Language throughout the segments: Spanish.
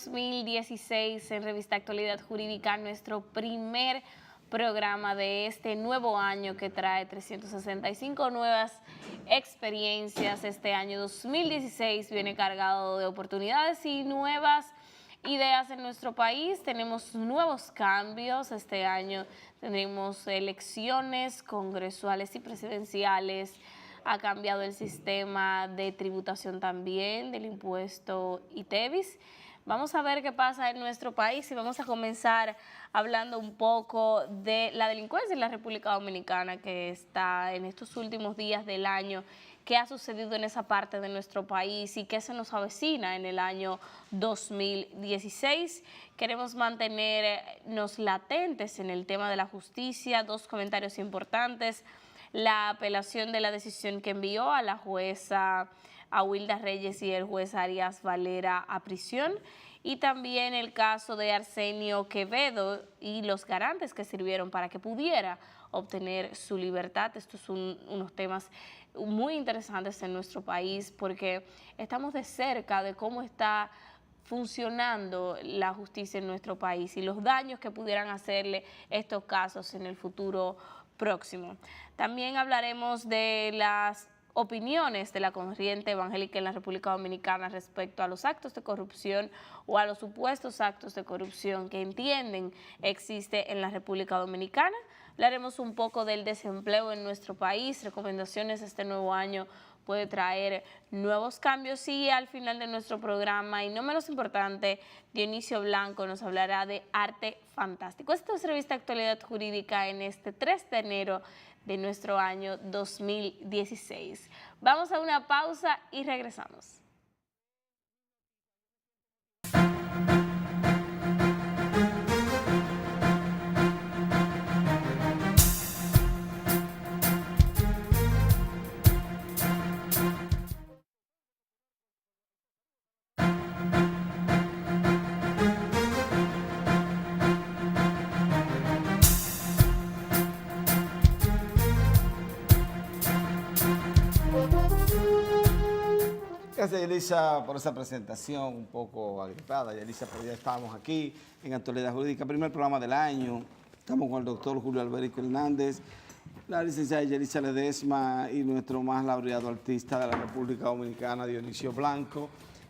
2016 en Revista Actualidad Jurídica, nuestro primer programa de este nuevo año que trae 365 nuevas experiencias. Este año 2016 viene cargado de oportunidades y nuevas ideas en nuestro país. Tenemos nuevos cambios. Este año tendremos elecciones congresuales y presidenciales. Ha cambiado el sistema de tributación también del impuesto ITEVIS. Vamos a ver qué pasa en nuestro país y vamos a comenzar hablando un poco de la delincuencia en la República Dominicana, que está en estos últimos días del año. ¿Qué ha sucedido en esa parte de nuestro país y qué se nos avecina en el año 2016? Queremos mantenernos latentes en el tema de la justicia. Dos comentarios importantes: la apelación de la decisión que envió a la jueza Awilda Reyes y el juez Arias Valera a prisión, y también el caso de Arsenio Quevedo y los garantes que sirvieron para que pudiera obtener su libertad. Estos son unos temas muy interesantes en nuestro país porque estamos de cerca de cómo está funcionando la justicia en nuestro país y los daños que pudieran hacerle estos casos en el futuro próximo. También hablaremos de las opiniones de la corriente evangélica en la República Dominicana respecto a los actos de corrupción o a los supuestos actos de corrupción que entienden existe en la República Dominicana. Hablaremos un poco del desempleo en nuestro país, recomendaciones este nuevo año puede traer nuevos cambios, y al final de nuestro programa, y no menos importante, Dionisio Blanco nos hablará de arte fantástico. Esta es Revista Actualidad Jurídica en este 3 de enero de nuestro año 2016. Vamos a una pausa y regresamos. Gracias, Yelisa, por esa presentación un poco agripada. Yelisa, pero ya estamos aquí en Actualidad Jurídica, primer programa del año. Estamos con el doctor Julio Alberico Hernández, la licenciada Yelisa Ledesma y nuestro más laureado artista de la República Dominicana, Dionisio Blanco,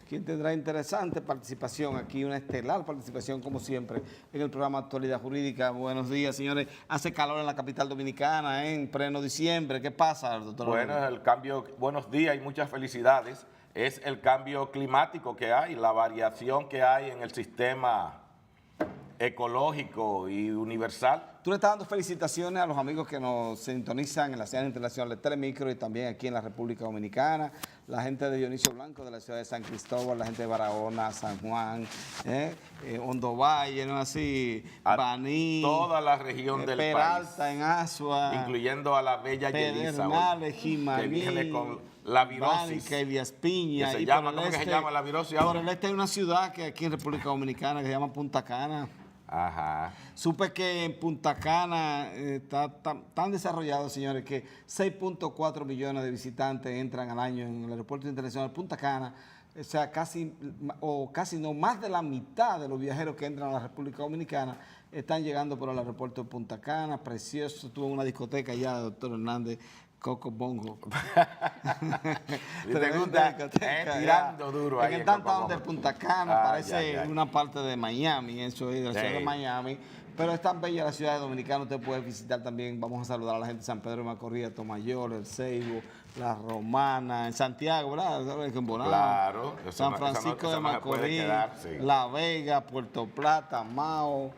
quien tendrá interesante participación aquí, una estelar participación como siempre en el programa Actualidad Jurídica. Buenos días, señores. Hace calor en la capital dominicana, en pleno diciembre. ¿Qué pasa, doctor? Bueno, el cambio, buenos días y muchas felicidades. Es el cambio climático que hay, la variación que hay en el sistema ecológico y universal. Tú le estás dando felicitaciones a los amigos que nos sintonizan en la señal internacional de Telemicro y también aquí en la República Dominicana, la gente de Dionisio Blanco de la ciudad de San Cristóbal, la gente de Barahona, San Juan, Hondo Valle, ¿no? Así, Baní, toda la región del Peralta, país, en Asua, incluyendo a la bella Yelisa, Jimaní, que viene con la virosis. Banca, Elías Piña. Que se y llama, por el ¿cómo que este, se llama la virosis ahora? Por el este hay una ciudad que aquí en República Dominicana que se llama Punta Cana. Ajá. Supe que en Punta Cana está tan desarrollado, señores, que 6.4 millones de visitantes entran al año en el aeropuerto internacional de Punta Cana. O sea, casi no, más de la mitad de los viajeros que entran a la República Dominicana están llegando por el aeropuerto de Punta Cana. Precioso, tuvo una discoteca ya, doctor Hernández, Coco Bongo. ¿Te gusta? Tirando duro ahí. En el downtown de Punta Cana, parece una parte de Miami, eso es, de la ciudad de Miami. Pero es tan bella la ciudad de Dominicana, usted puede visitar también. Vamos a saludar a la gente de San Pedro de Macorís, Tomayor, El Ceibo, La Romana, en Santiago, ¿verdad? Claro. San Francisco de Macorís, La Vega, Puerto Plata, Mao.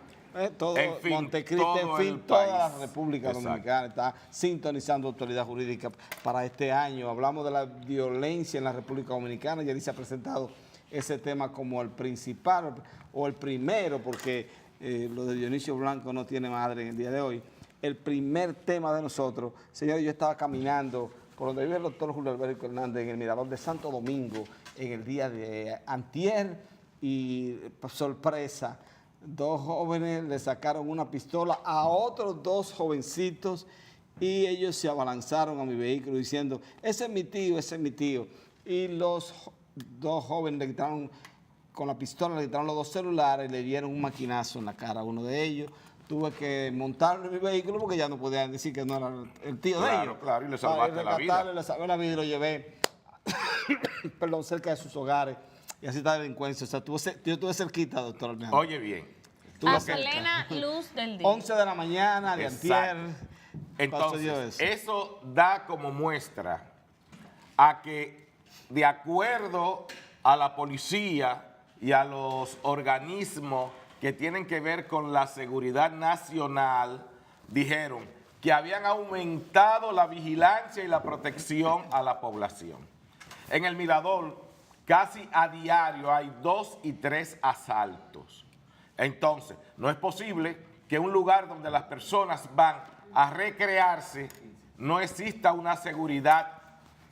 Todo, en fin, Montecristi, en fin, toda la República Dominicana está sintonizando Actualidad Jurídica para este año. Hablamos de la violencia en la República Dominicana. Yelisa ha presentado ese tema como el principal o el primero, porque lo de Dionisio Blanco no tiene madre en el día de hoy. El primer tema de nosotros, señores, yo estaba caminando por donde vive el doctor Julio Alberico Hernández en el Mirador de Santo Domingo en el día de antier y sorpresa, dos jóvenes le sacaron una pistola a otros dos jovencitos y ellos se abalanzaron a mi vehículo diciendo, ese es mi tío, ese es mi tío. Y los dos jóvenes le gritaron con la pistola le quitaron los 2 celulares y le dieron un maquinazo en la cara a uno de ellos. Tuve que montarlo en mi vehículo porque ya no podían decir que no era el tío de ellos. Claro, y le salvaste la vida. Le salvé la vida y lo llevé perdón, cerca de sus hogares. Y así está la delincuencia. O sea, yo estuve cerquita, doctor Alejandro. Oye bien. A plena luz del día. 11 de la mañana, de antier. Entonces, eso da como muestra a que, de acuerdo a la policía y a los organismos que tienen que ver con la seguridad nacional, dijeron que habían aumentado la vigilancia y la protección a la población. En el Mirador, casi a diario hay 2 y 3 asaltos. Entonces, no es posible que un lugar donde las personas van a recrearse no exista una seguridad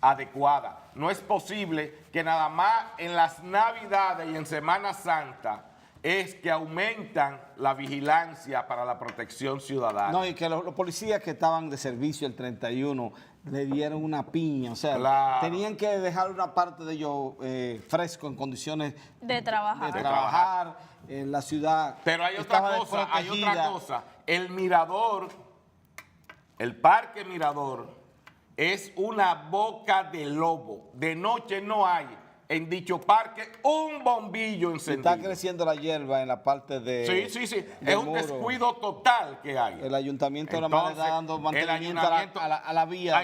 adecuada. No es posible que nada más en las Navidades y en Semana Santa es que aumentan la vigilancia para la protección ciudadana. No, y que los policías que estaban de servicio el 31 le dieron una piña, o sea, claro, tenían que dejar una parte de ellos fresco en condiciones de trabajar en la ciudad. Pero hay otra cosa, el Mirador, el Parque Mirador, es una boca de lobo. De noche no hay en dicho parque un bombillo encendido. Está creciendo la hierba en la parte de... Sí. Es un descuido total que hay. El ayuntamiento de la manera está dando mantenimiento a la vía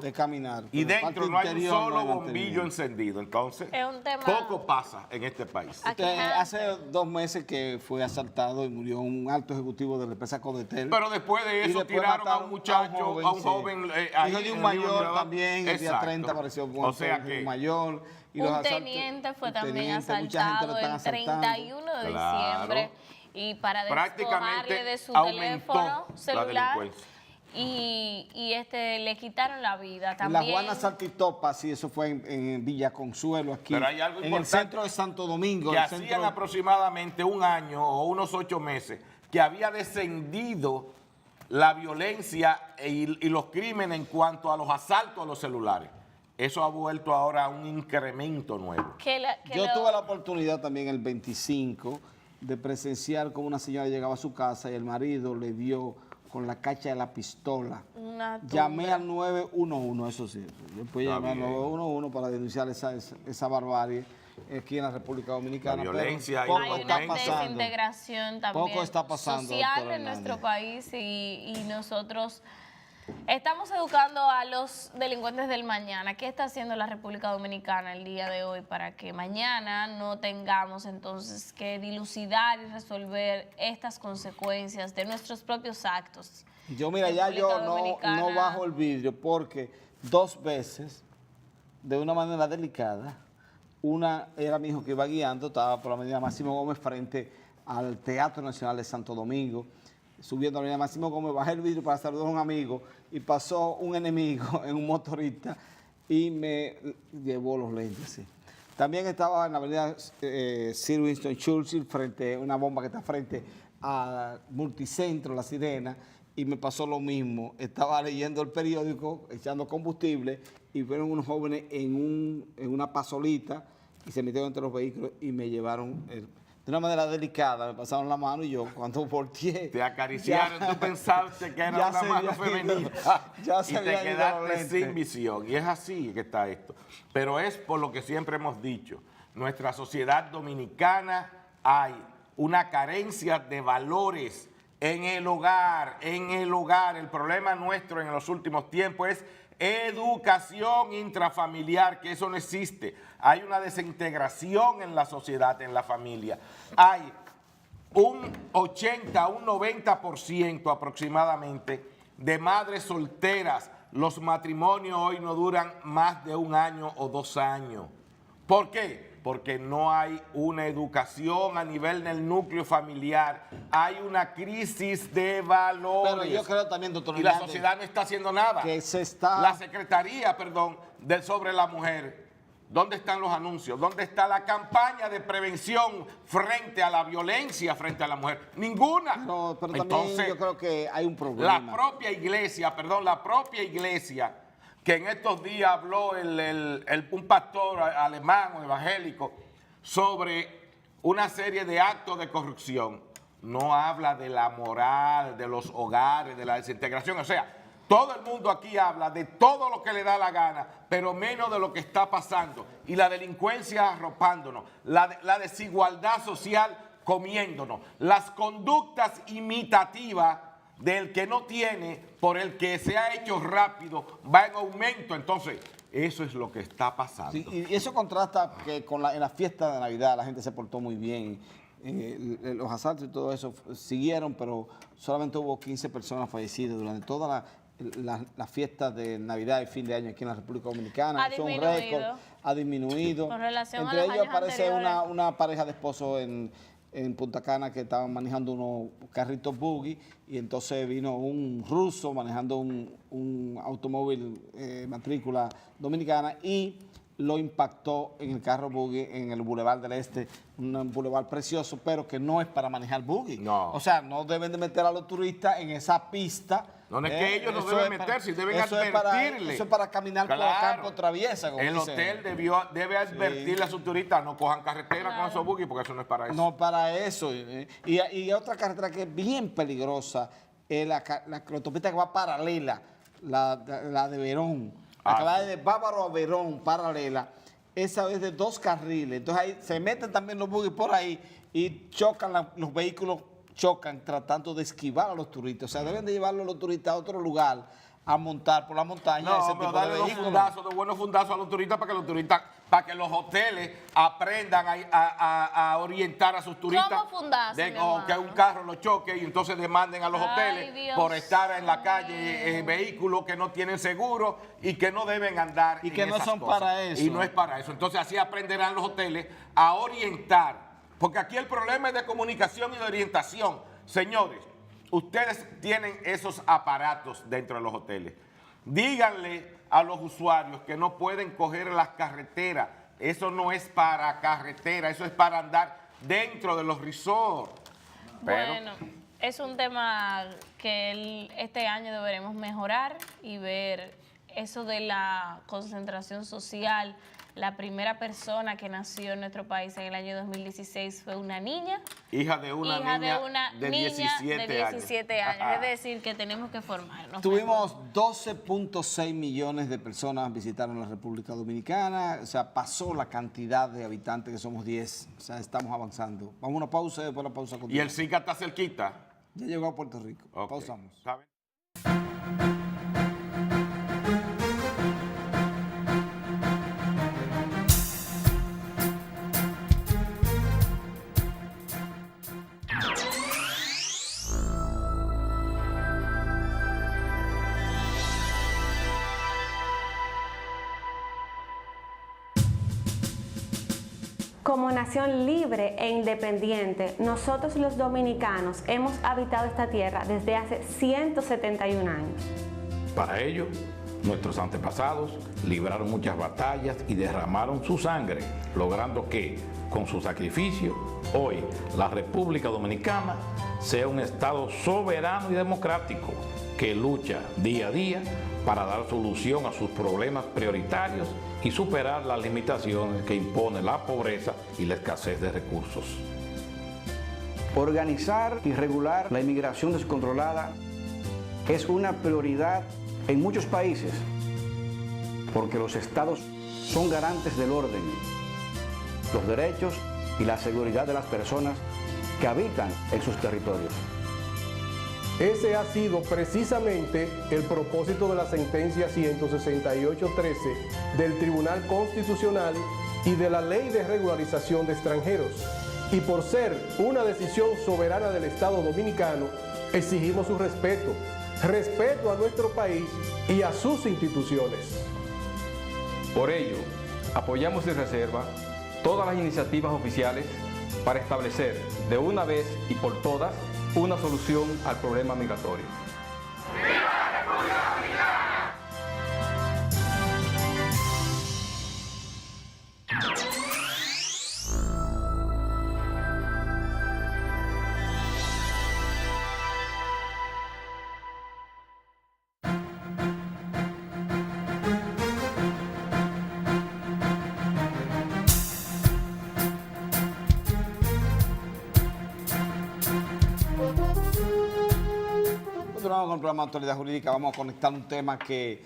de caminar. Y dentro no hay un solo bombillo encendido. Entonces, es un tema... poco pasa en este país. Hace 2 meses que fue asaltado y murió un alto ejecutivo de la empresa Codetel. Pero después de eso tiraron a un muchacho, a un joven. Hijo de un mayor también, el día 30 apareció muerto un mayor. Y un teniente fue también asaltado el 31 de diciembre y para despojarle de su teléfono celular y le quitaron la vida también. La Juana Saltitopa, sí, eso fue en Villa Consuelo, aquí. Pero hay algo en el centro de Santo Domingo. Que hacían aproximadamente un año o unos 8 meses que había descendido la violencia y los crímenes en cuanto a los asaltos a los celulares. Eso ha vuelto ahora a un incremento nuevo. Yo tuve la oportunidad también el 25 de presenciar cómo una señora llegaba a su casa y el marido le dio con la cacha de la pistola. Llamé al 911, eso sí. Después llamé al 911 para denunciar esa barbarie aquí en la República Dominicana. La violencia pero hay una desintegración también poco está pasando, social en nuestro país y nosotros... Estamos educando a los delincuentes del mañana. ¿Qué está haciendo la República Dominicana el día de hoy para que mañana no tengamos entonces que dilucidar y resolver estas consecuencias de nuestros propios actos? Yo no bajo el vidrio porque 2 veces, de una manera delicada, una era mi hijo que iba guiando, estaba por la avenida Máximo Gómez frente al Teatro Nacional de Santo Domingo, subiendo a la avenida Máximo Gómez, bajé el vidrio para saludar a un amigo y pasó un enemigo en un motorista y me llevó los lentes. Sí. También estaba en la avenida Sir Winston Churchill, frente a una bomba que está frente a Multicentro, La Sirena, y me pasó lo mismo. Estaba leyendo el periódico, echando combustible, y fueron unos jóvenes en una pasolita y se metieron entre los vehículos y me llevaron de una manera delicada, me pasaron la mano y yo cuando volteé... Te acariciaron, tú pensaste que era una mano femenina y te quedaste sin visión. Y es así que está esto. Pero es por lo que siempre hemos dicho, nuestra sociedad dominicana hay una carencia de valores en el hogar, El problema nuestro en los últimos tiempos es educación intrafamiliar, que eso no existe. Hay una desintegración en la sociedad, en la familia. Hay un 80, un 90% aproximadamente de madres solteras. Los matrimonios hoy no duran más de 1 año o 2 años. ¿Por qué? Porque no hay una educación a nivel del núcleo familiar. Hay una crisis de valores. Pero yo creo también, doctor Y la sociedad no está haciendo nada. La Secretaría, sobre la mujer, ¿dónde están los anuncios? ¿Dónde está la campaña de prevención frente a la violencia frente a la mujer? Ninguna. No, pero entonces, también yo creo que hay un problema. La propia iglesia, que en estos días habló un pastor alemán o evangélico sobre una serie de actos de corrupción, no habla de la moral, de los hogares, de la desintegración. O sea, todo el mundo aquí habla de todo lo que le da la gana, pero menos de lo que está pasando. Y la delincuencia arropándonos, la desigualdad social comiéndonos, las conductas imitativas del que no tiene por el que se ha hecho rápido va en aumento. Entonces, eso es lo que está pasando. Sí, y eso contrasta que en la fiesta de Navidad la gente se portó muy bien. Los asaltos y todo eso siguieron, pero solamente hubo 15 personas fallecidas durante toda la fiesta de Navidad y fin de año aquí en la República Dominicana. Ha disminuido. Un récord, ha disminuido. Con relación Entre a los ellos años aparece anteriores. una pareja de esposos en Punta Cana que estaban manejando unos carritos buggy y entonces vino un ruso manejando un automóvil matrícula dominicana y lo impactó en el carro buggy en el Boulevard del Este, un boulevard precioso, pero que no es para manejar buggy. No. O sea, no deben de meter a los turistas en esa pista. No es que ellos no deben meterse, deben advertirle. Eso es para caminar por la campo traviesa. Como el dicen. hotel debe advertirle a sus turistas, no cojan carretera con esos buggy porque eso no es para eso. No para eso. Y otra carretera que es bien peligrosa es la autopista que va paralela, la de Verón. La que va de Bávaro a Verón, paralela. Esa es de 2 carriles. Entonces ahí se meten también los buggy por ahí y chocan los vehículos, chocan tratando de esquivar a los turistas. O sea, deben de llevarlo a los turistas a otro lugar a montar por la montaña. No, ese pero tipo de darle vehículos. de buenos fundazos a los turistas para que los hoteles aprendan a orientar a sus turistas. ¿Cómo fundazo, mi O que hermano? un carro los choque y entonces demanden a los Ay, hoteles Dios por estar en la calle vehículos que no tienen seguro y que no deben andar Y en que no esas son cosas. para eso. Y no es para eso. Entonces así aprenderán los hoteles a orientar. Porque aquí el problema es de comunicación y de orientación. Señores, ustedes tienen esos aparatos dentro de los hoteles. Díganle a los usuarios que no pueden coger las carreteras. Eso no es para carretera, eso es para andar dentro de los resorts. Pero, Bueno, es un tema que este año deberemos mejorar y ver eso de la concentración social. La primera persona que nació en nuestro país en el año 2016 fue una niña. hija de una niña de 17 años. 17 años. Es decir, que tenemos que formarnos. Tuvimos 12.6 millones de personas visitaron la República Dominicana, o sea, pasó la cantidad de habitantes que somos 10, o sea, estamos avanzando. Vamos a una pausa y después la pausa Y continúa. el Zika está cerquita. Ya llegó a Puerto Rico. Ok. Pausamos. ¿Está bien? Como nación libre e independiente, nosotros los dominicanos hemos habitado esta tierra desde hace 171 años. Para ello, nuestros antepasados libraron muchas batallas y derramaron su sangre, logrando que, con su sacrificio, hoy la República Dominicana sea un Estado soberano y democrático que lucha día a día para dar solución a sus problemas prioritarios y superar las limitaciones que impone la pobreza y la escasez de recursos. Organizar y regular la inmigración descontrolada es una prioridad en muchos países, porque los estados son garantes del orden, los derechos y la seguridad de las personas que habitan en sus territorios. Ese ha sido precisamente el propósito de la sentencia 168-13 del Tribunal Constitucional y de la Ley de Regularización de Extranjeros. Y por ser una decisión soberana del Estado Dominicano, exigimos su respeto a nuestro país y a sus instituciones. Por ello, apoyamos sin reserva todas las iniciativas oficiales para establecer de una vez y por todas una solución al problema migratorio. ¡Viva la República Dominicana! Continuamos con el programa de Actualidad Jurídica. Vamos a conectar un tema que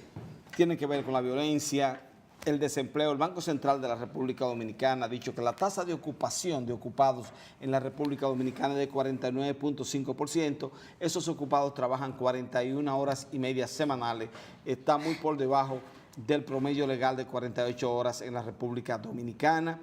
tiene que ver con la violencia, el desempleo. El Banco Central de la República Dominicana ha dicho que la tasa de ocupación de ocupados en la República Dominicana es de 49.5%. Esos ocupados trabajan 41 horas y media semanales. Está muy por debajo del promedio legal de 48 horas en la República Dominicana.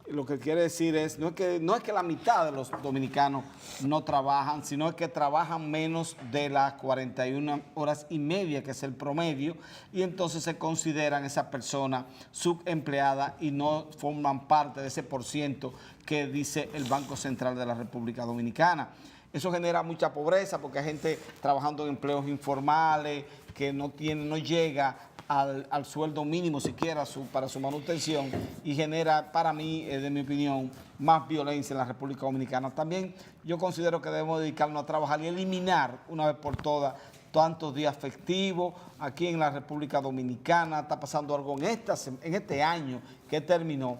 Lo que quiere decir es, no es que la mitad de los dominicanos no trabajan, sino es que trabajan menos de las 41 horas y media, que es el promedio, y entonces se consideran esas personas subempleadas y no forman parte de ese %, que dice el Banco Central de la República Dominicana. Eso genera mucha pobreza porque hay gente trabajando en empleos informales que no llega al sueldo mínimo siquiera para su manutención, y genera, para mí, de mi opinión, más violencia en la República Dominicana. También yo considero que debemos dedicarnos a trabajar y eliminar una vez por todas tantos días festivos. Aquí en la República Dominicana está pasando algo en este año que terminó.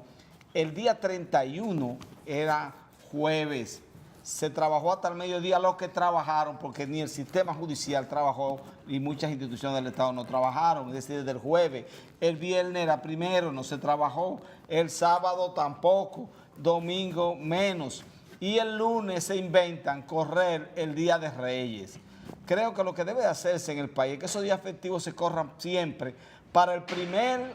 El día 31 era jueves. Se trabajó hasta el mediodía los que trabajaron, porque ni el sistema judicial trabajó y muchas instituciones del Estado no trabajaron, es decir, desde el jueves. El viernes era primero, no se trabajó. El sábado tampoco, domingo menos. Y el lunes se inventan correr el Día de Reyes. Creo que lo que debe hacerse en el país es que esos días festivos se corran siempre para el primer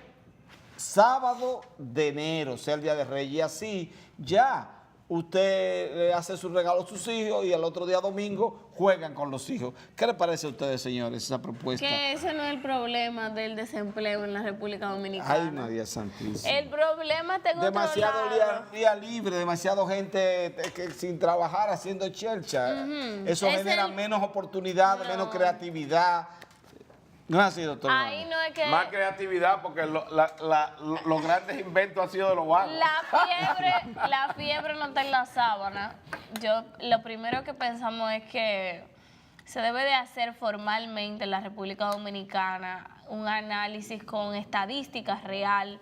sábado de enero, sea el Día de Reyes, y así ya usted le hace su regalo a sus hijos y el otro día domingo juegan con los hijos. ¿Qué les parece a ustedes, señores, esa propuesta? Que ese no es el problema del desempleo en la República Dominicana. Ay, María Santísima. El problema tengo demasiado día libre, demasiado gente sin trabajar haciendo chelcha. Eso genera menos oportunidades, menos creatividad. No es así, doctor. Ahí no es que... Más creatividad, porque los grandes inventos han sido de los vagos. La fiebre no está en la sábana. Lo primero que pensamos es que se debe de hacer formalmente en la República Dominicana un análisis con estadísticas real,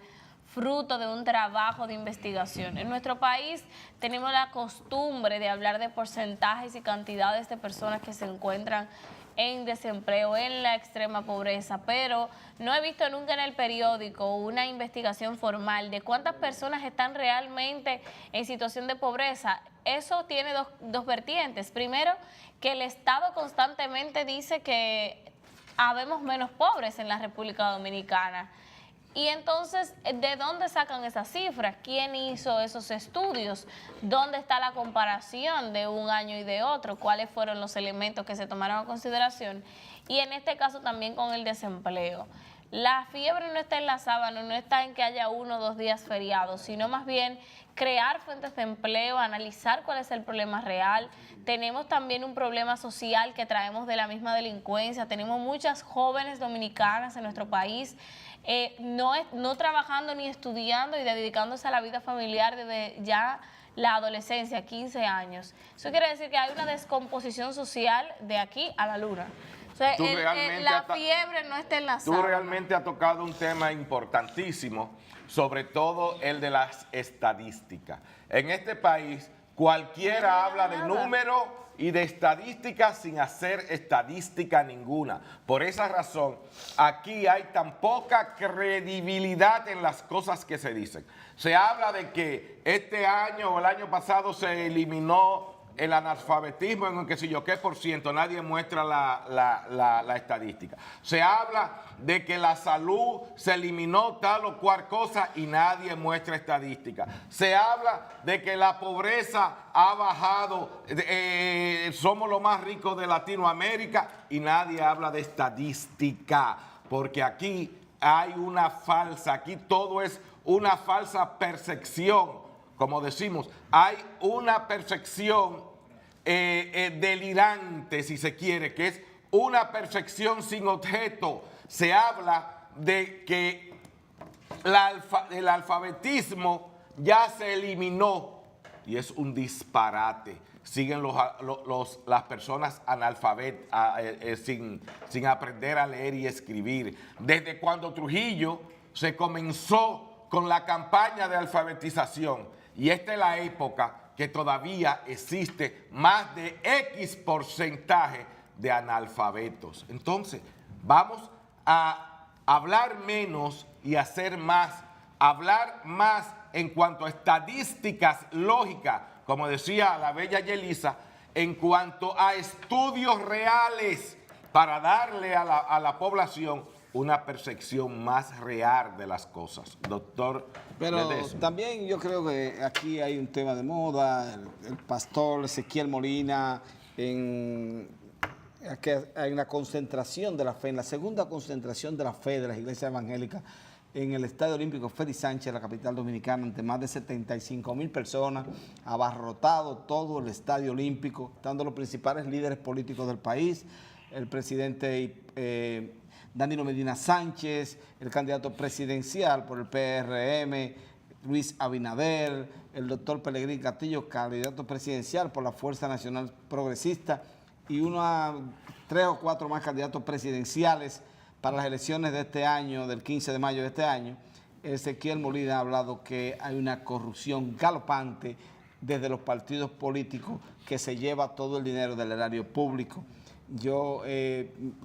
fruto de un trabajo de investigación. En nuestro país tenemos la costumbre de hablar de porcentajes y cantidades de personas que se encuentran en desempleo, en la extrema pobreza, pero no he visto nunca en el periódico una investigación formal de cuántas personas están realmente en situación de pobreza. Eso tiene dos vertientes. Primero, que el Estado constantemente dice que habemos menos pobres en la República Dominicana. Y entonces, ¿de dónde sacan esas cifras? ¿Quién hizo esos estudios? ¿Dónde está la comparación de un año y de otro? ¿Cuáles fueron los elementos que se tomaron en consideración? Y en este caso también con el desempleo. La fiebre no está en la sábana, no está en que haya 1 o 2 días feriados, sino más bien crear fuentes de empleo, analizar cuál es el problema real. Tenemos también un problema social que traemos de la misma delincuencia. Tenemos muchas jóvenes dominicanas en nuestro país no trabajando ni estudiando y dedicándose a la vida familiar desde ya la adolescencia, 15 años. Eso quiere decir que hay una descomposición social de aquí a la luna. O sea, la fiebre no está en la sábana. Tú realmente has tocado un tema importantísimo, sobre todo el de las estadísticas. En este país, cualquiera habla de números y de estadísticas sin hacer estadística ninguna. Por esa razón, aquí hay tan poca credibilidad en las cosas que se dicen. Se habla de que este año o el año pasado se eliminó el analfabetismo en qué sé yo qué %, nadie muestra la estadística. Se habla de que la salud se eliminó tal o cual cosa y nadie muestra estadística. Se habla de que la pobreza ha bajado, somos los más ricos de Latinoamérica y nadie habla de estadística, porque aquí hay aquí todo es una falsa percepción, como decimos, hay una percepción delirante, si se quiere, que es una percepción sin objeto. Se habla de que el alfabetismo ya se eliminó y es un disparate. Siguen las personas analfabetas sin aprender a leer y escribir. Desde cuando Trujillo se comenzó con la campaña de alfabetización, y esta es la época que todavía existe más de X porcentaje de analfabetos. Entonces, vamos a hablar menos y hacer más, hablar más en cuanto a estadísticas lógicas, como decía la bella Yelisa, en cuanto a estudios reales para darle a la población una percepción más real de las cosas. Doctor Pero Ledesma. también yo creo que aquí hay un tema de moda, el pastor Ezequiel Molina, que hay una concentración de la fe, en la segunda concentración de la fe de las iglesias evangélicas en el Estadio Olímpico Félix Sánchez, la capital dominicana, ante más de 75,000 personas, abarrotado todo el Estadio Olímpico, estando los principales líderes políticos del país, el presidente Danilo Medina Sánchez, el candidato presidencial por el PRM, Luis Abinader, el doctor Pelegrín Castillo, candidato presidencial por la Fuerza Nacional Progresista, y 3 o 4 más candidatos presidenciales para las elecciones de este año, del 15 de mayo de este año. Ezequiel Molina ha hablado que hay una corrupción galopante desde los partidos políticos que se lleva todo el dinero del erario público. Yo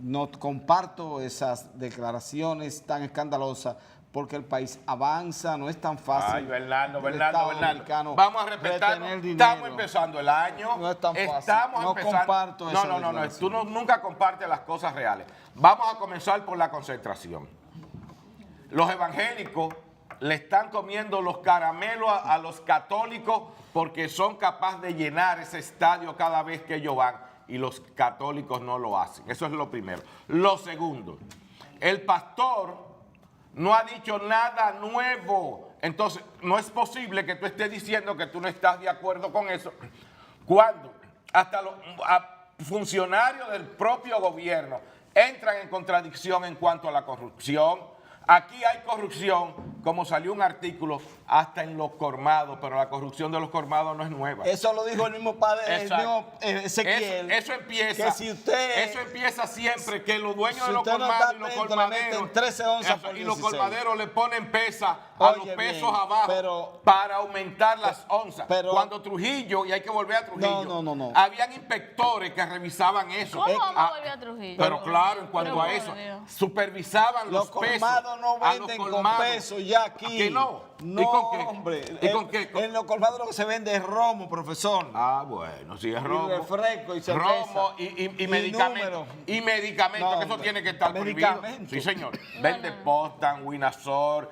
no comparto esas declaraciones tan escandalosas porque el país avanza, no es tan fácil. Ay, Bernardo. Vamos a respetar. Estamos empezando el año. No es tan fácil. Estamos no empezando. Comparto esa No. Tú nunca compartes las cosas reales. Vamos a comenzar por la concentración. Los evangélicos le están comiendo los caramelos a los católicos porque son capaces de llenar ese estadio cada vez que ellos van y los católicos no lo hacen. Eso es lo primero. Lo segundo, el pastor no ha dicho nada nuevo. Entonces, no es posible que tú estés diciendo que tú no estás de acuerdo con eso cuando hasta los funcionarios del propio gobierno entran en contradicción en cuanto a la corrupción. Aquí hay corrupción, como salió un artículo, hasta en los colmados, pero la corrupción de los colmados no es nueva. Eso lo dijo el mismo padre, el mismo Ezequiel. Eso empieza. Que si usted, eso empieza siempre, que los dueños si de los usted no colmados está y los atento, colmaderos. le meten 13 onzas por Y los 16. colmaderos le ponen pesa a Oye, los pesos bien, abajo pero, para aumentar las onzas. pero, cuando Trujillo, y hay que volver a Trujillo, no. habían inspectores que revisaban eso. ¿Cómo vamos a volver a Trujillo? Pero claro, en cuanto a eso, supervisaban los pesos. Los colmados no venden con pesos ya aquí. ¿A qué no? No, ¿Y con qué? hombre. ¿Y con qué? En los colmados lo que se vende es romo, profesor. Ah, bueno, si es romo. Y refresco y cerveza. Romo y medicamentos. Y medicamentos, No, que eso hombre. tiene que estar prohibido. Sí, señor. Vende Postan, Winazor,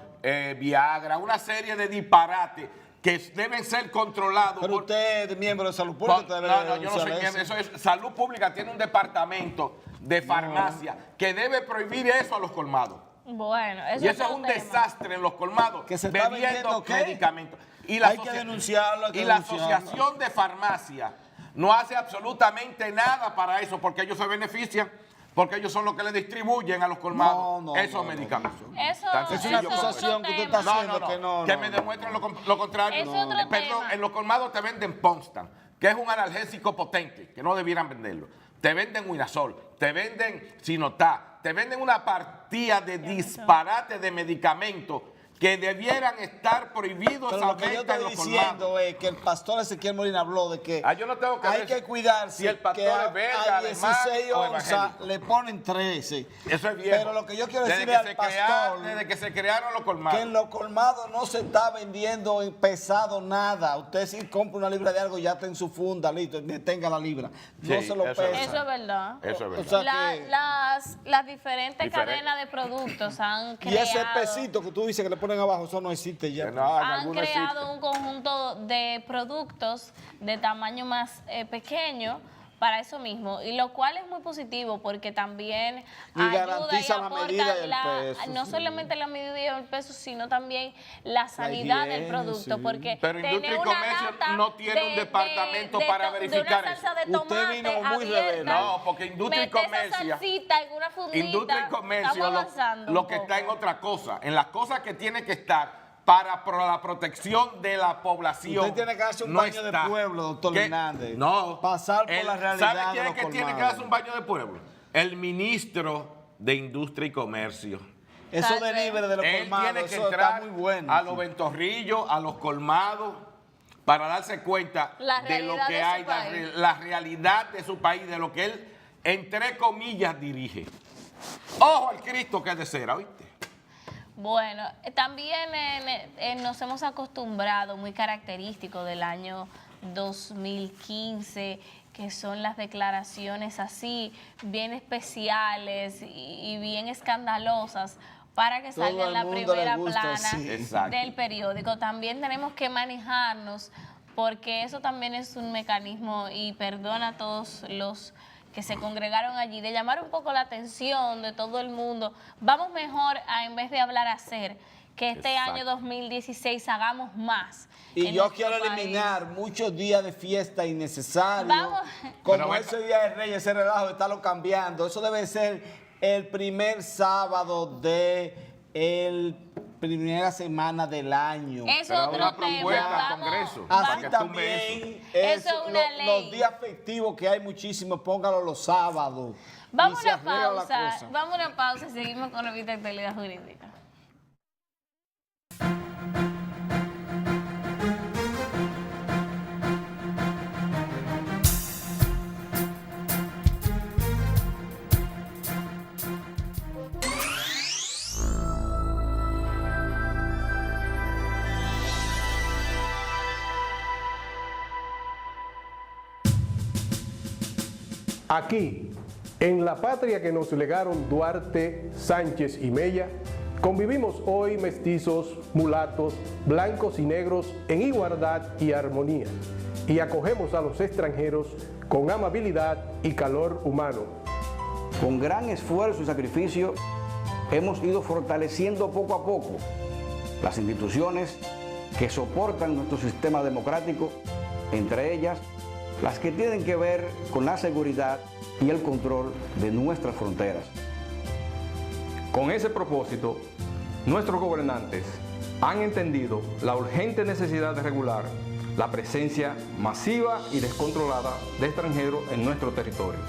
Viagra, una serie de disparates que deben ser controlados. Pero usted es miembro de Salud Pública. No, yo no soy miembro. Eso es, Salud Pública tiene un departamento de farmacia que debe prohibir eso a los colmados. Bueno, Y eso es un desastre en los colmados, que se está bebiendo ¿qué? medicamentos. Y Hay que denunciarlo. y la Asociación de Farmacia no hace absolutamente nada para eso, porque ellos se benefician, porque ellos son los que le distribuyen a los colmados esos medicamentos. Es una acusación que usted está haciendo que no. Que me demuestren lo contrario. Es otro Perdón, tema. en los colmados te venden Ponstan, que es un analgésico potente, que no debieran venderlo. Te venden Winazol, te venden Sinotá, te venden una partida de disparate de medicamentos que debieran estar prohibidos. Pero lo que yo estoy diciendo es que el pastor Ezequiel Molina habló de que yo no tengo que hay ver que cuidarse. si el pastor que es belga, a 16 alemán o onzas evangélico. le ponen 13. Eso es viejo. Pero lo que yo quiero Desde decirle que al pastor, desde que se crearon los colmados. que en los colmados no se está vendiendo en pesado nada. Usted si compra una libra de algo ya está en su funda, listo, tenga la libra. No Sí, se lo eso es pesa. Eso es verdad. Eso es verdad. O sea que- Las diferentes cadenas de productos han y creado... ese pesito que tú dices que le ponen abajo, eso no existe ya. No, en han algunos creado existe. un conjunto de productos de tamaño más pequeño para eso mismo, y lo cual es muy positivo porque también Y ayuda garantiza y la aporta medida y el peso, no sí. solamente la medida y el peso, sino también la sanidad del higiene, producto, sí. porque Pero Industria y tener una Comercio lata no tiene un departamento para verificar de una eso. salsa de Usted tomate vino muy abierta, rebelde. No, porque Industria y mete esa Comercio- salsita en una fundita, Industria y Comercio estamos avanzando lo un que está en poco. otra cosa, en las cosas que tiene que estar para la protección de la población. Usted tiene que darse un no baño está. de pueblo, doctor ¿Qué? Hernández. No. Pasar por la realidad ¿Sabe quién de es los que tiene que colmados? darse un baño de pueblo? El ministro de Industria y Comercio. Eso de libre de los Él colmados, tiene que eso entrar está muy bueno. a los ventorrillos, a los colmados, para darse cuenta La de lo realidad que de su hay, país. la realidad de su país, de lo que él entre comillas, dirige. Ojo al Cristo que es de cera, ¿oíste? Bueno, también nos hemos acostumbrado, muy característico del año 2015, que son las declaraciones así, bien especiales y bien escandalosas, para que salga en la primera plana del periódico. También tenemos que manejarnos, porque eso también es un mecanismo, y perdona a todos los que se congregaron allí, de llamar un poco la atención de todo el mundo. Vamos mejor a, en vez de hablar, a hacer, que este año 2016 hagamos más. Y yo quiero eliminar muchos días de fiesta innecesarios, como ese Día de Reyes, ese relajo de estarlo cambiando. Eso debe ser el primer sábado de primera semana del año. Eso es una propuesta al Congreso. Así también los días festivos, que hay muchísimos, póngalos los sábados. Vamos a una pausa y seguimos con Revista Actualidad Jurídica. Aquí, en la patria que nos legaron Duarte, Sánchez y Mella, convivimos hoy mestizos, mulatos, blancos y negros en igualdad y armonía, y acogemos a los extranjeros con amabilidad y calor humano. Con gran esfuerzo y sacrificio, hemos ido fortaleciendo poco a poco las instituciones que soportan nuestro sistema democrático, entre ellas las que tienen que ver con la seguridad y el control de nuestras fronteras. Con ese propósito, nuestros gobernantes han entendido la urgente necesidad de regular la presencia masiva y descontrolada de extranjeros en nuestro territorio,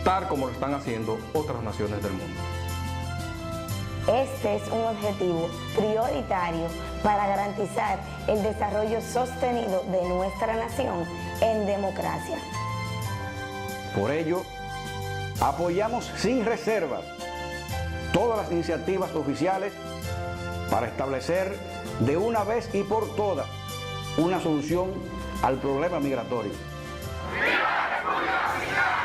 tal como lo están haciendo otras naciones del mundo. Este es un objetivo prioritario para garantizar el desarrollo sostenido de nuestra nación en democracia. Por ello, apoyamos sin reservas todas las iniciativas oficiales para establecer de una vez y por todas una solución al problema migratorio. ¡Viva la República Dominicana!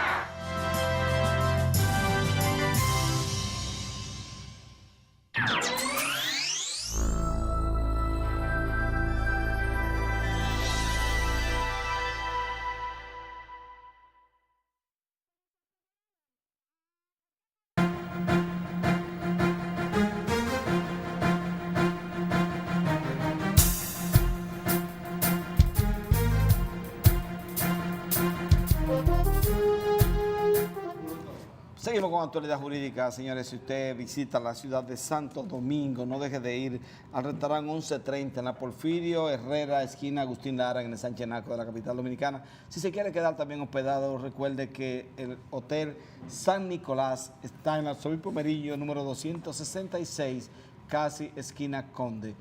Seguimos con Actualidad Jurídica, señores. Si usted visita la ciudad de Santo Domingo, no deje de ir al restaurante 1130 en la Porfirio Herrera, esquina Agustín Lara, en el Sánchez Naco de la capital dominicana. Si se quiere quedar también hospedado, recuerde que el Hotel San Nicolás está en el Arzobispo Merillo, número 266, casi esquina Conde,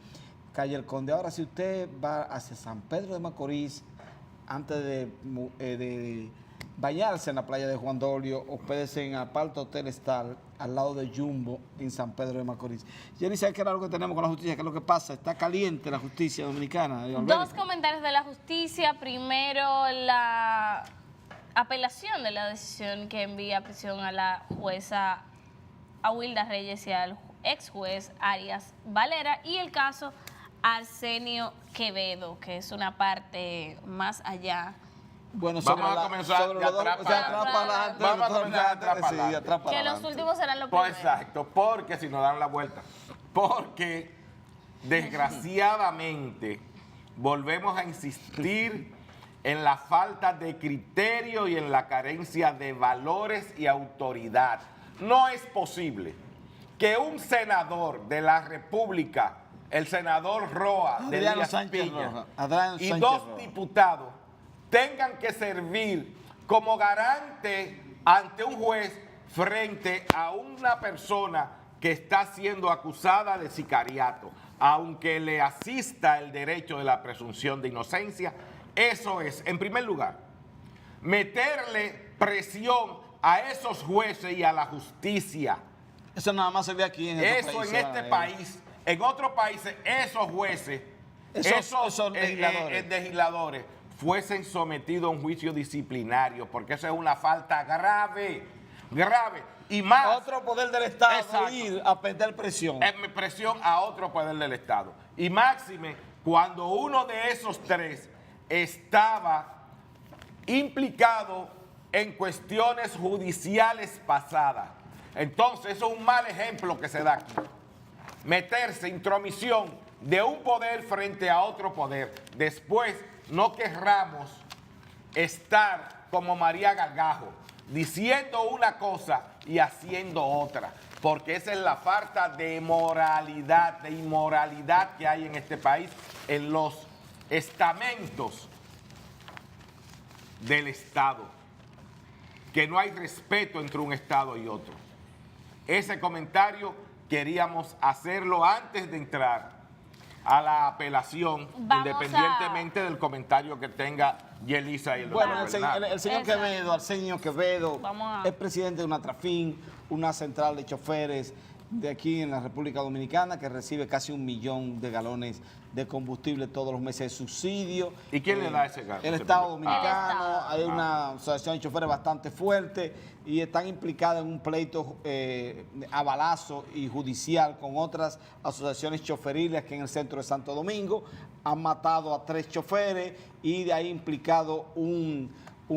calle El Conde. Ahora, si usted va hacia San Pedro de Macorís, antes de bañarse en la playa de Juan Dolio, hospédese en Aparta Hotel Star, al lado de Jumbo, en San Pedro de Macorís. Jenny, ¿sabes qué era lo que tenemos con la justicia? ¿Qué es lo que pasa? Está caliente la justicia dominicana. Dos comentarios de la justicia. Primero, la apelación de la decisión que envía a prisión a la jueza Awilda Reyes y al ex juez Arias Valera, y el caso Arsenio Quevedo, que es una parte más allá. Bueno, vamos a comenzar de atrás para adelante. Que los últimos serán los primeros. primeros. Exacto, porque si nos dan la vuelta. Porque, desgraciadamente, volvemos a insistir en la falta de criterio y en la carencia de valores y autoridad. No es posible que un senador de la República, el senador Roa de Elías Piña, y dos diputados tengan que servir como garante ante un juez frente a una persona que está siendo acusada de sicariato, aunque le asista el derecho de la presunción de inocencia. Eso es, en primer lugar, meterle presión a esos jueces y a la justicia. Eso nada más se ve aquí en este país. Eso en este país. En otros países, esos jueces, esos legisladores fuesen sometidos a un juicio disciplinario, porque eso es una falta grave, grave. Y más. Otro poder del Estado, exacto, ir a perder presión. Presión a otro poder del Estado. Y máxime, cuando uno de esos tres estaba implicado en cuestiones judiciales pasadas. Entonces, eso es un mal ejemplo que se da aquí. Meterse, intromisión de un poder frente a otro poder. Después, no querramos estar como María Gargajo, diciendo una cosa y haciendo otra, porque esa es la falta de moralidad, de inmoralidad que hay en este país, en los estamentos del Estado, que no hay respeto entre un Estado y otro. Ese comentario queríamos hacerlo antes de entrar a la apelación, independientemente del comentario que tenga Yelisa y el doctor Bernardo. El señor Quevedo, Arsenio Quevedo, es presidente de una Trafin, una central de choferes de aquí en la República Dominicana, que recibe casi 1 millón de galones de combustible todos los meses de subsidio. ¿Y quién le da ese galo? El Estado Dominicano. Hay una asociación de choferes bastante fuerte y están implicadas en un pleito a balazo y judicial con otras asociaciones choferiles que en el centro de Santo Domingo han matado a 3 choferes y de ahí implicado un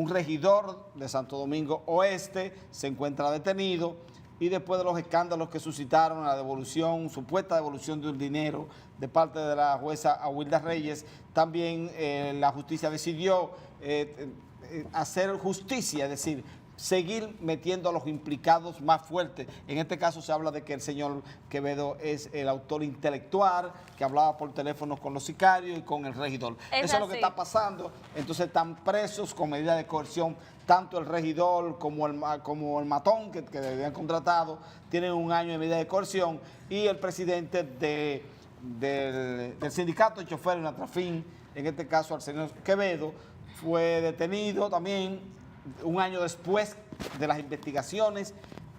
regidor de Santo Domingo Oeste, se encuentra detenido. Y después de los escándalos que suscitaron la devolución, supuesta devolución de un dinero de parte de la jueza Awilda Reyes, también la justicia decidió hacer justicia, es decir, seguir metiendo a los implicados más fuertes. En este caso se habla de que el señor Quevedo es el autor intelectual, que hablaba por teléfono con los sicarios y con el regidor. Eso es lo que está pasando. Entonces están presos con medida de coerción, tanto el regidor como el matón que habían contratado, tienen 1 año de medida de coerción, y el presidente del sindicato de choferes, una Trafin, en este caso al señor Quevedo, fue detenido también 1 año después de las investigaciones,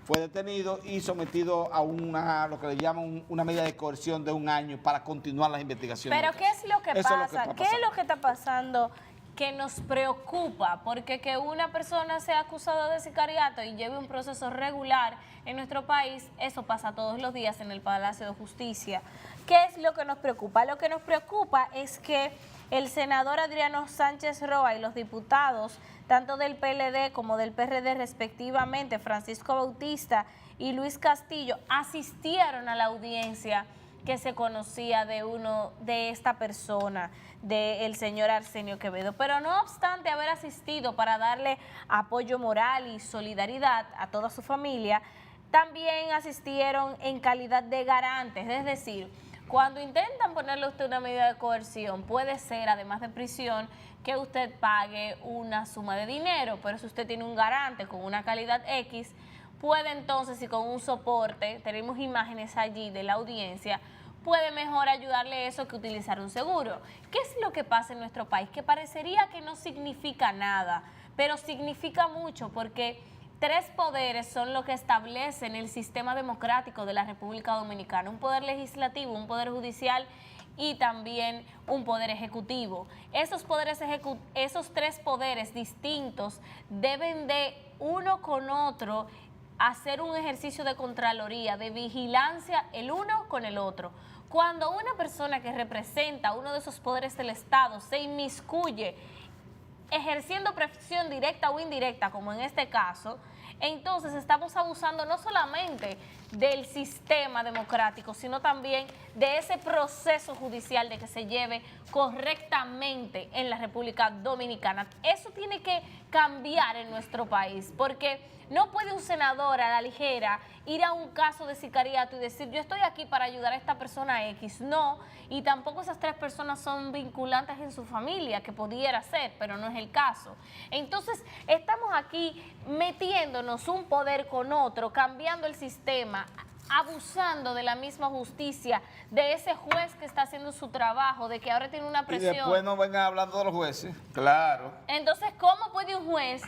fue detenido y sometido a lo que le llaman una medida de coerción de 1 año para continuar las investigaciones. Pero ¿qué es lo que pasa? ¿Qué es lo que está pasando que nos preocupa? Porque que una persona sea acusada de sicariato y lleve un proceso regular en nuestro país, eso pasa todos los días en el Palacio de Justicia. ¿Qué es lo que nos preocupa? Lo que nos preocupa es que el senador Adriano Sánchez Roa y los diputados, tanto del PLD como del PRD respectivamente, Francisco Bautista y Luis Castillo, asistieron a la audiencia que se conocía de esta persona, del señor Arsenio Quevedo. Pero no obstante haber asistido para darle apoyo moral y solidaridad a toda su familia, también asistieron en calidad de garantes, es decir, cuando intentan ponerle a usted una medida de coerción, puede ser, además de prisión, que usted pague una suma de dinero, pero si usted tiene un garante con una calidad X, puede entonces, y con un soporte, tenemos imágenes allí de la audiencia, puede mejor ayudarle eso que utilizar un seguro. ¿Qué es lo que pasa en nuestro país? Que parecería que no significa nada, pero significa mucho, porque 3 poderes son lo que establecen el sistema democrático de la República Dominicana: un poder legislativo, un poder judicial y también un poder ejecutivo. Esos 3 poderes distintos deben de uno con otro hacer un ejercicio de contraloría, de vigilancia el uno con el otro. Cuando una persona que representa uno de esos poderes del Estado se inmiscuye ejerciendo presión directa o indirecta, como en este caso, entonces estamos abusando no solamente del sistema democrático, sino también de ese proceso judicial de que se lleve correctamente en la República Dominicana. Eso tiene que cambiar en nuestro país, porque no puede un senador a la ligera ir a un caso de sicariato y decir, yo estoy aquí para ayudar a esta persona X. No, y tampoco esas 3 personas son vinculantes en su familia, que pudiera ser, pero no es el caso. Entonces, estamos aquí metiéndonos un poder con otro, cambiando el sistema, abusando de la misma justicia, de ese juez que está haciendo su trabajo, de que ahora tiene una presión. Y después no vengan hablando de los jueces. Claro. Entonces, ¿cómo puede un juez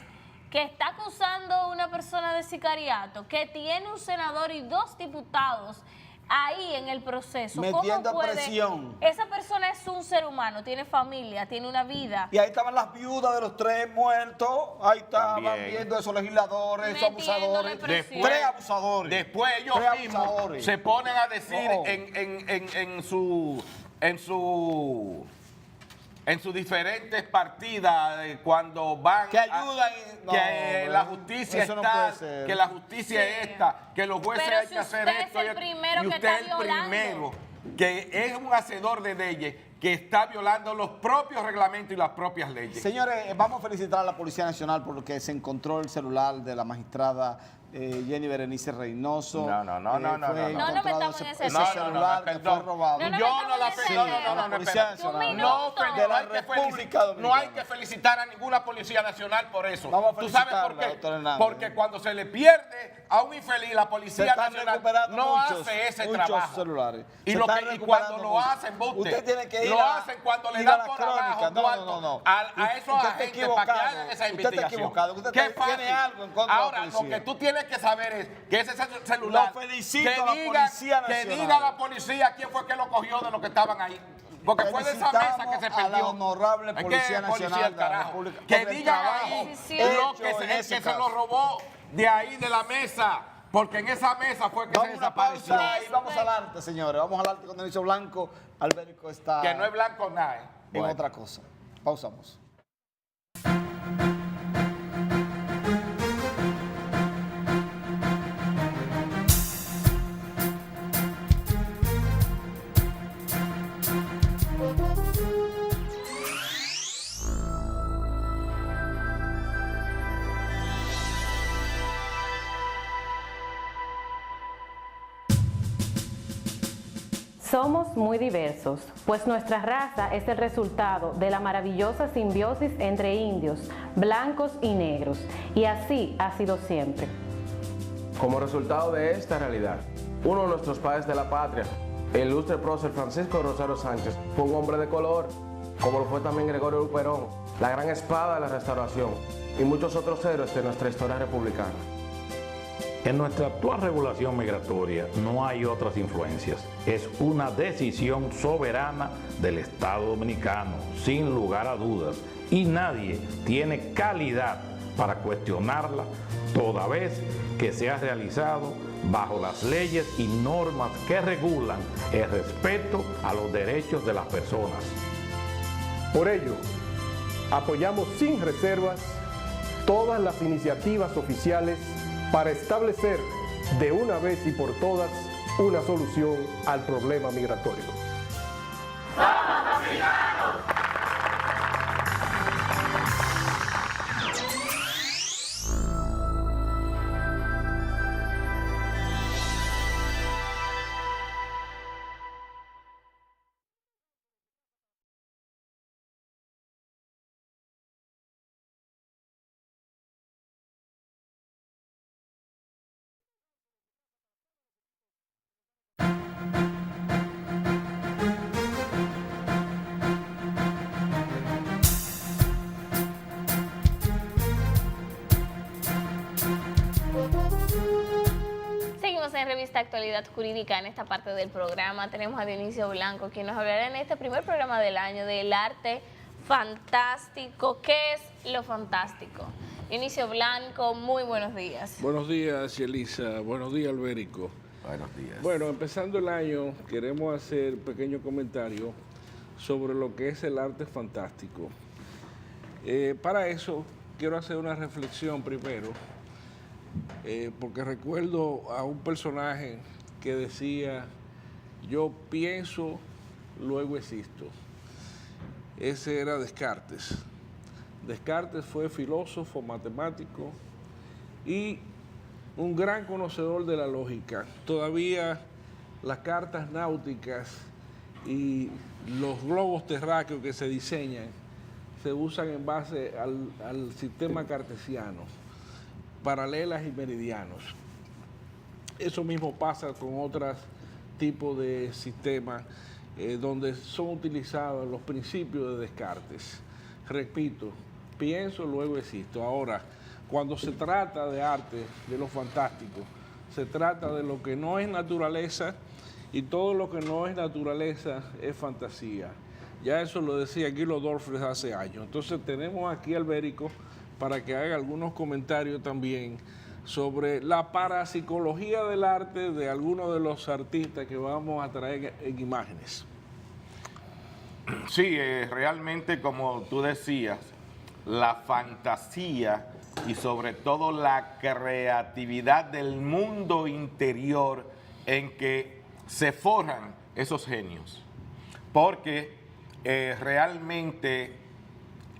que está acusando una persona de sicariato, que tiene un senador y 2 diputados ahí en el proceso. Metiendo ¿Cómo puede? presión. Esa persona es un ser humano, tiene familia, tiene una vida. Y ahí estaban las viudas de los 3 muertos, ahí estaban viendo esos legisladores, esos abusadores. Después, 3 abusadores. Después ellos mismos se ponen a decir en sus diferentes partidas cuando van que ayudan que la justicia eso está, no puede ser. que la justicia es esta, que los jueces hay que hacer esto es el primero y que usted está es el violando. primero que es un hacedor de leyes que está violando los propios reglamentos y las propias leyes. Señores, vamos a felicitar a la Policía Nacional porque se encontró el celular de la magistrada Jenny Berenice Reynoso. No metamos en ese ese celular que fue robado. Yo no la No hay que felicitar a ninguna Policía Nacional por eso. ¿Tú sabes por qué? Porque cuando se le pierde a un infeliz, la Policía Nacional no hace ese trabajo. Celulares. Y cuando lo hacen, usted tiene que ir lo hacen cuando le dan por abajo a esos agentes para que hagan esa investigación. Usted está equivocado. Usted tiene algo en contra Ahora, de la policía. lo que tú tienes que saber es que ese celular, lo felicito a la Policía Nacional. que diga a la policía quién fue que lo cogió de los que estaban ahí. Porque fue de esa mesa que se perdió. A la honorable Policía Nacional de la República. Que digan ahí lo que se lo robó de ahí de la mesa. Porque en esa mesa fue que se desapareció. Y vamos al arte, señores. Vamos al arte con Dionisio Blanco. Albérico está... Que no es blanco nada. En otra cosa. Pausamos. Somos muy diversos, pues nuestra raza es el resultado de la maravillosa simbiosis entre indios, blancos y negros, y así ha sido siempre. Como resultado de esta realidad, uno de nuestros padres de la patria, el ilustre prócer Francisco Rosario Sánchez, fue un hombre de color, como lo fue también Gregorio Luperón, la gran espada de la Restauración, y muchos otros héroes de nuestra historia republicana. En nuestra actual regulación migratoria no hay otras influencias. Es una decisión soberana del Estado Dominicano, sin lugar a dudas, y nadie tiene calidad para cuestionarla, toda vez que se ha realizado bajo las leyes y normas que regulan el respeto a los derechos de las personas. Por ello, apoyamos sin reservas todas las iniciativas oficiales para establecer de una vez y por todas una solución al problema migratorio. ¡Somos dominicanos! En Revista Actualidad Jurídica, en esta parte del programa tenemos a Dionisio Blanco, quien nos hablará en este primer programa del año del arte fantástico. ¿Qué es lo fantástico? Dionisio Blanco, muy buenos días. Buenos días, Yelisa. Buenos días, Albérico. Buenos días. Bueno, empezando el año, queremos hacer un pequeño comentario sobre lo que es el arte fantástico. Para eso, quiero hacer una reflexión primero. Porque recuerdo a un personaje que decía, yo pienso, luego existo. Ese era Descartes. Descartes fue filósofo, matemático y un gran conocedor de la lógica. Todavía las cartas náuticas y los globos terráqueos que se diseñan se usan en base al sistema cartesiano, paralelas y meridianos. Eso mismo pasa con otros tipos de sistemas donde son utilizados los principios de Descartes. Repito, pienso, luego existo. Ahora, cuando se trata de arte, de lo fantástico, se trata de lo que no es naturaleza, y todo lo que no es naturaleza es fantasía. Ya eso lo decía Guido Dorfler hace años. Entonces tenemos aquí al Bérico para que haga algunos comentarios también sobre la parapsicología del arte de algunos de los artistas que vamos a traer en imágenes. Sí, realmente, como tú decías, la fantasía y sobre todo la creatividad del mundo interior en que se forjan esos genios. Porque realmente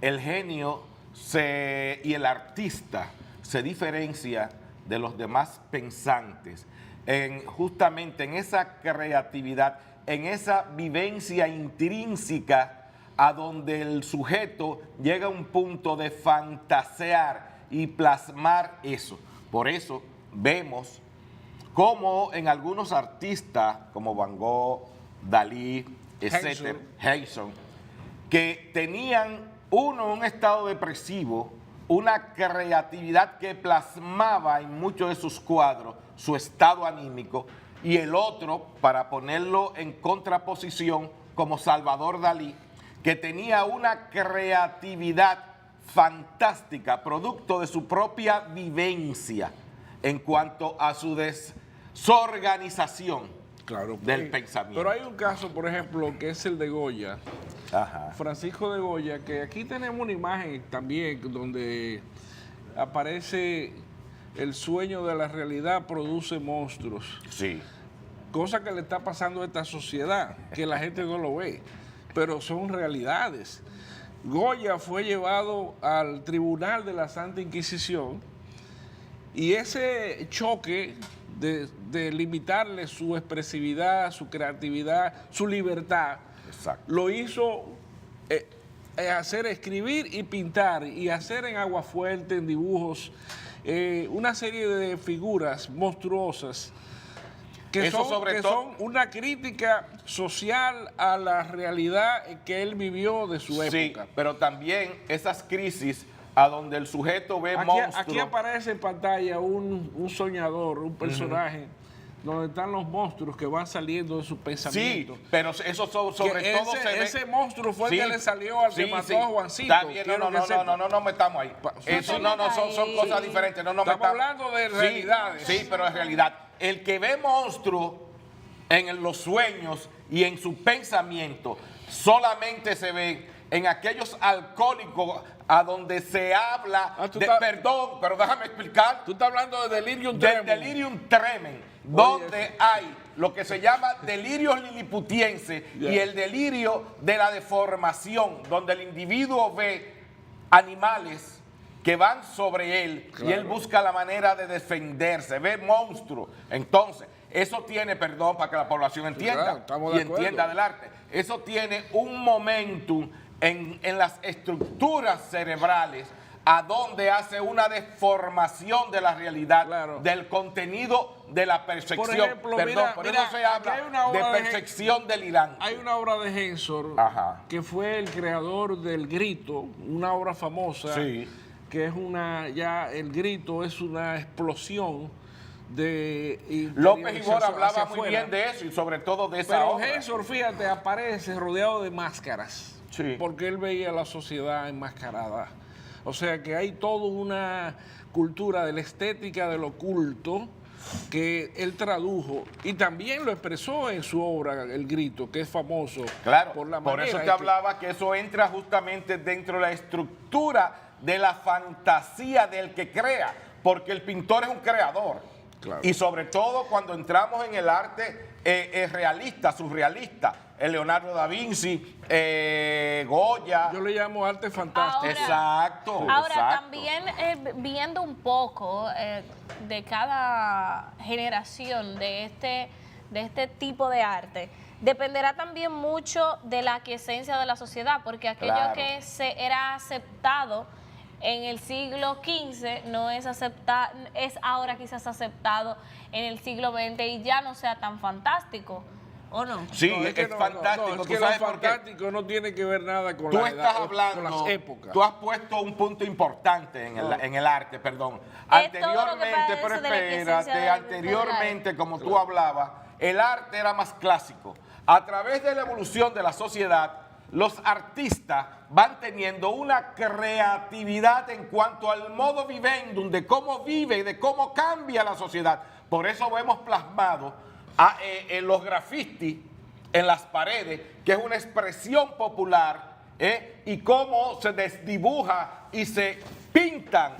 el genio y el artista se diferencia de los demás pensantes justamente en esa creatividad, en esa vivencia intrínseca a donde el sujeto llega a un punto de fantasear y plasmar eso. Por eso vemos cómo en algunos artistas como Van Gogh, Dalí, etcétera, Henson, que tenían un estado depresivo, una creatividad que plasmaba en muchos de sus cuadros su estado anímico, y el otro, para ponerlo en contraposición, como Salvador Dalí, que tenía una creatividad fantástica, producto de su propia vivencia en cuanto a su desorganización del pensamiento. Pero hay un caso, por ejemplo, que es el de Goya. Ajá. Francisco de Goya, que aquí tenemos una imagen también donde aparece el sueño de la realidad produce monstruos. Sí. Cosa que le está pasando a esta sociedad, que la gente no lo ve, pero son realidades. Goya fue llevado al tribunal de la Santa Inquisición y ese choque de limitarle su expresividad, su creatividad, su libertad, lo hizo escribir y pintar y hacer en aguafuerte, en dibujos, una serie de figuras monstruosas que son una crítica social a la realidad que él vivió de su época. Sí, pero también esas crisis a donde el sujeto ve monstruos. Aquí aparece en pantalla un soñador, un personaje, donde están los monstruos que van saliendo de su pensamiento. Sí, pero eso sobre todo se ve. Ese monstruo fue el que le salió al que mató a Juancito. Está bien, no metamos ahí. Eso son cosas diferentes. Estamos hablando de realidades. Sí, pero es realidad. El que ve monstruos en los sueños y en su pensamiento solamente se ve en aquellos alcohólicos a donde se habla perdón, pero déjame explicar. Tú estás hablando de delirium tremens. Del delirium tremens, donde hay lo que se llama delirio liliputiense y el delirio de la deformación, donde el individuo ve animales que van sobre él y él busca la manera de defenderse, ve monstruos. Entonces, eso tiene, perdón, para que la población entienda y entienda del arte, eso tiene un momentum en las estructuras cerebrales a donde hace una deformación de la realidad, del contenido de la percepción. Por ejemplo, por eso se habla de percepción delirante. Hay una obra de Henson que fue el creador del Grito, una obra famosa, que es el Grito es una explosión de López Ibor hablaba muy bien de eso y sobre todo de esa obra. Pero Henson, fíjate, aparece rodeado de máscaras, porque él veía la sociedad enmascarada. O sea que hay toda una cultura de la estética del oculto que él tradujo y también lo expresó en su obra El Grito, que es famoso. Claro, por la por manera eso te hablaba que eso entra justamente dentro de la estructura de la fantasía del que crea, porque el pintor es un creador. Claro. Y sobre todo cuando entramos en el arte realista, surrealista, Leonardo da Vinci, Goya. Yo le llamo arte fantástico. Exacto. Ahora, también viendo un poco de cada generación de este tipo de arte, dependerá también mucho de la aquiescencia de la sociedad, porque aquello que era aceptado en el siglo XV no es aceptado, es ahora quizás aceptado en el siglo XX y ya no sea tan fantástico. ¿o no? Sí, No, es fantástico. Es que lo fantástico no tiene que ver nada con tú la estás edad, hablando, con las épocas. Tú has puesto un punto importante en el arte, perdón. Anteriormente, pero espérate, anteriormente, como tú hablabas, el arte era más clásico. A través de la evolución de la sociedad, los artistas van teniendo una creatividad en cuanto al modo vivendum, de cómo vive y de cómo cambia la sociedad. Por eso vemos plasmado en los grafitis, en las paredes, que es una expresión popular, y cómo se desdibuja y se pintan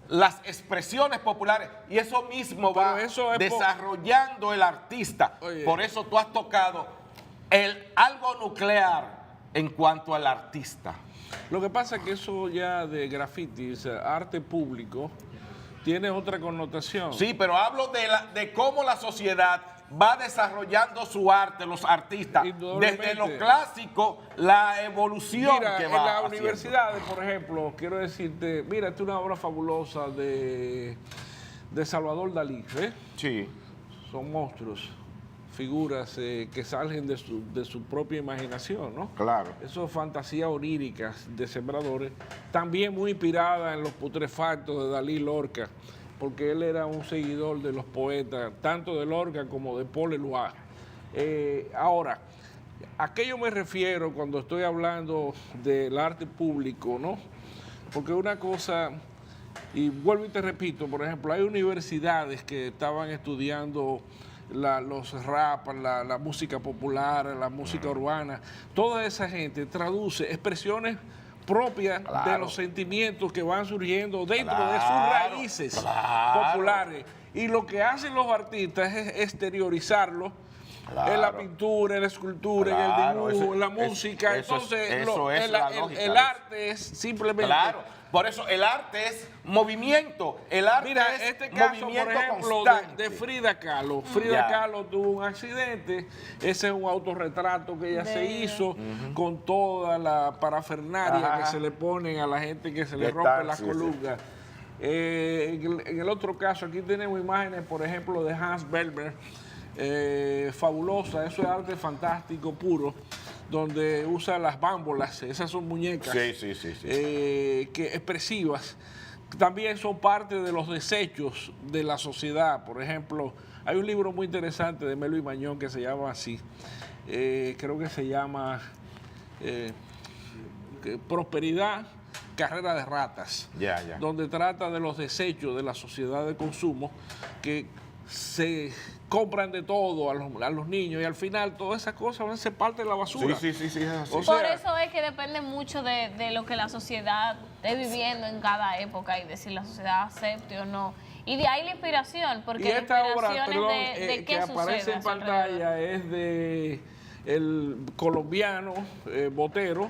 las expresiones populares, y eso mismo va desarrollando el artista. Oye. Por eso tú has tocado algo nuclear en cuanto al artista. Lo que pasa es que eso ya de grafitis, arte público, tiene otra connotación. Sí, pero hablo de cómo la sociedad va desarrollando su arte, los artistas, desde lo clásico, la evolución que va en las haciendo. Universidades, por ejemplo, quiero decirte, mira, esta es una obra fabulosa de Salvador Dalí, Sí. Son monstruos, figuras que salen de su propia imaginación, ¿no? Claro. Eso es fantasía oníricas de sembradores, también muy inspirada en los putrefactos de Dalí Lorca, porque él era un seguidor de los poetas, tanto de Lorca como de Paul Eluard. Ahora, ¿a qué yo me refiero cuando estoy hablando del arte público, no? Porque una cosa, y vuelvo y te repito, por ejemplo, hay universidades que estaban estudiando los rap, la música popular, la música urbana. Toda esa gente traduce expresiones propias de los sentimientos que van surgiendo dentro de sus raíces populares. Y lo que hacen los artistas es exteriorizarlo en la pintura, en la escultura, en el dibujo, en la música. Entonces, el arte es simplemente... Por eso el arte es movimiento. El arte es este caso, movimiento por ejemplo, de Frida Kahlo. Frida Kahlo tuvo un accidente. Ese es un autorretrato que ella se hizo con toda la parafernalia que se le ponen a la gente que se le rompe las columnas. En el otro caso, aquí tenemos imágenes, por ejemplo, de Hans Belmer. Fabulosa, eso es arte fantástico puro, donde usa las bámbolas, esas son muñecas que expresivas, también son parte de los desechos de la sociedad. Por ejemplo, hay un libro muy interesante de Melo y Mañón que se llama así, creo que se llama Prosperidad, Carrera de Ratas, donde trata de los desechos de la sociedad de consumo que se compran de todo a los niños y al final todas esas cosas van a ser parte de la basura. Sí, es así. Por eso es que depende mucho de lo que la sociedad esté viviendo en cada época y de si la sociedad acepte o no. Y de ahí la inspiración, porque y esta obra, de que aparece en pantalla es de el colombiano Botero,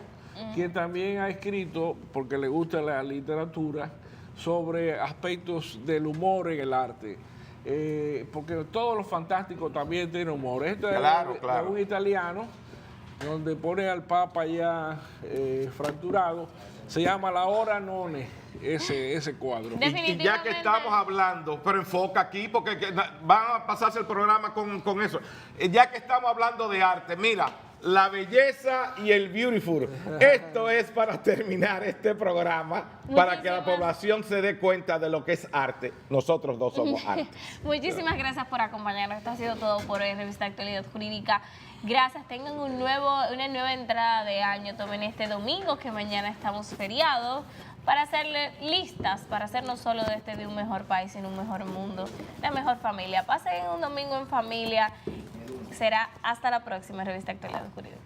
quien también ha escrito, porque le gusta la literatura, sobre aspectos del humor en el arte. Porque todos los fantásticos también tienen humor. Este es un italiano, donde pone al Papa ya fracturado. Se llama La Hora None, ese cuadro. Y ya que estamos hablando, pero enfoca aquí, porque van a pasarse el programa con eso. Ya que estamos hablando de arte, mira, la belleza y el beautiful. Esto es para terminar este programa, para que la población se dé cuenta de lo que es arte. Nosotros dos somos arte. Muchísimas gracias por acompañarnos. Esto ha sido todo por hoy en Revista Actualidad Jurídica. Gracias. Tengan una nueva entrada de año. Tomen este domingo, que mañana estamos feriados, para hacerle listas, para hacer no solo de un mejor país, sino un mejor mundo, la mejor familia. Pasen un domingo en familia. Será hasta la próxima Revista Actualidad Jurídica.